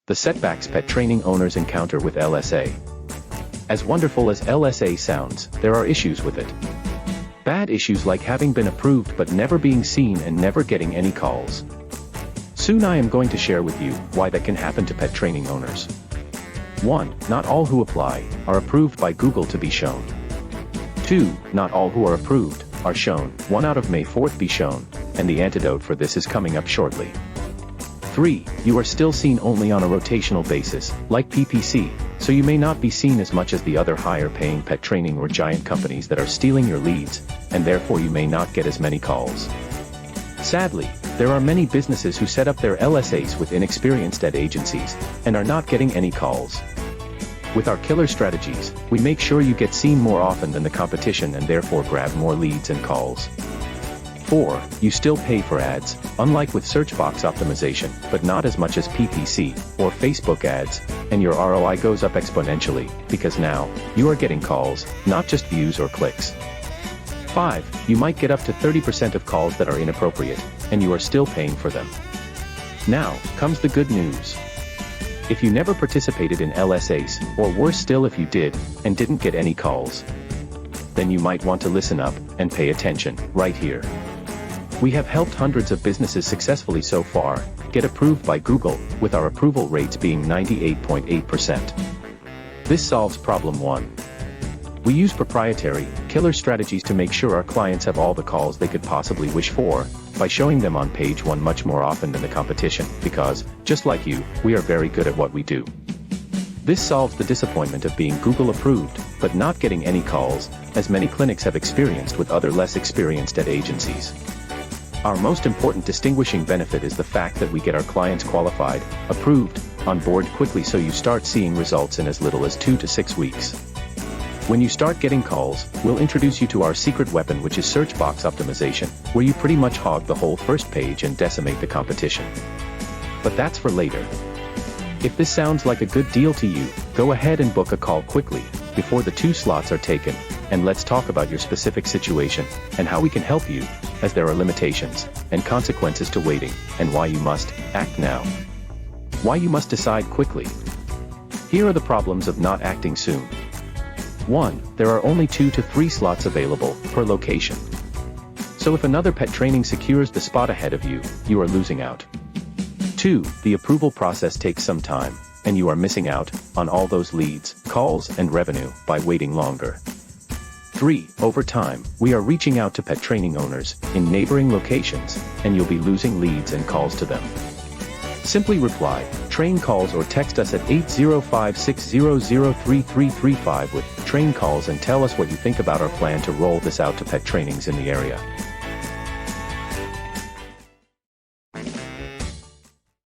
The setbacks pet training owners encounter with LSA. As wonderful as LSA sounds, there are issues with it. Bad issues like having been approved but never being seen and never getting any calls. Soon I am going to share with you why that can happen to pet training owners. 1. Not all who apply are approved by Google to be shown. 2. Not all who are approved are shown. 1 out of May 4th be shown, and the antidote for this is coming up shortly. 3. You are still seen only on a rotational basis, like PPC, so you may not be seen as much as the other higher-paying pet training or giant companies that are stealing your leads, and therefore you may not get as many calls. Sadly, there are many businesses who set up their LSAs with inexperienced ad agencies, and are not getting any calls. With our killer strategies, we make sure you get seen more often than the competition and therefore grab more leads and calls. 4. You still pay for ads, unlike with search box optimization, but not as much as PPC or Facebook ads, and your ROI goes up exponentially, because now, you are getting calls, not just views or clicks. 5. You might get up to 30% of calls that are inappropriate, and you are still paying for them. Now, comes the good news. If you never participated in LSAs, or worse still if you did, and didn't get any calls, then you might want to listen up, and pay attention, right here. We have helped hundreds of businesses successfully so far get approved by Google, with our approval rates being 98.8%. This solves problem 1. We use proprietary, killer strategies to make sure our clients have all the calls they could possibly wish for, by showing them on page 1 much more often than the competition, because, just like you, we are very good at what we do. This solves the disappointment of being Google approved, but not getting any calls, as many clinics have experienced with other less experienced ad agencies. Our most important distinguishing benefit is the fact that we get our clients qualified, approved, on board quickly, so you start seeing results in as little as 2 to 6 weeks. When you start getting calls, we'll introduce you to our secret weapon, which is search box optimization, where you pretty much hog the whole first page and decimate the competition. But that's for later. If this sounds like a good deal to you, go ahead and book a call quickly, before the 2 slots are taken, and let's talk about your specific situation, and how we can help you, as there are limitations, and consequences to waiting, and why you must act now. Why you must decide quickly. Here are the problems of not acting soon. 1. There are only 2 to 3 slots available, per location. So if another pet training secures the spot ahead of you, you are losing out. 2. The approval process takes some time, and you are missing out on all those leads, calls, and revenue by waiting longer. 3. Over time, we are reaching out to pet training owners in neighboring locations, and you'll be losing leads and calls to them. Simply reply, train calls, or text us at 805-600-3335 with train calls and tell us what you think about our plan to roll this out to pet trainings in the area.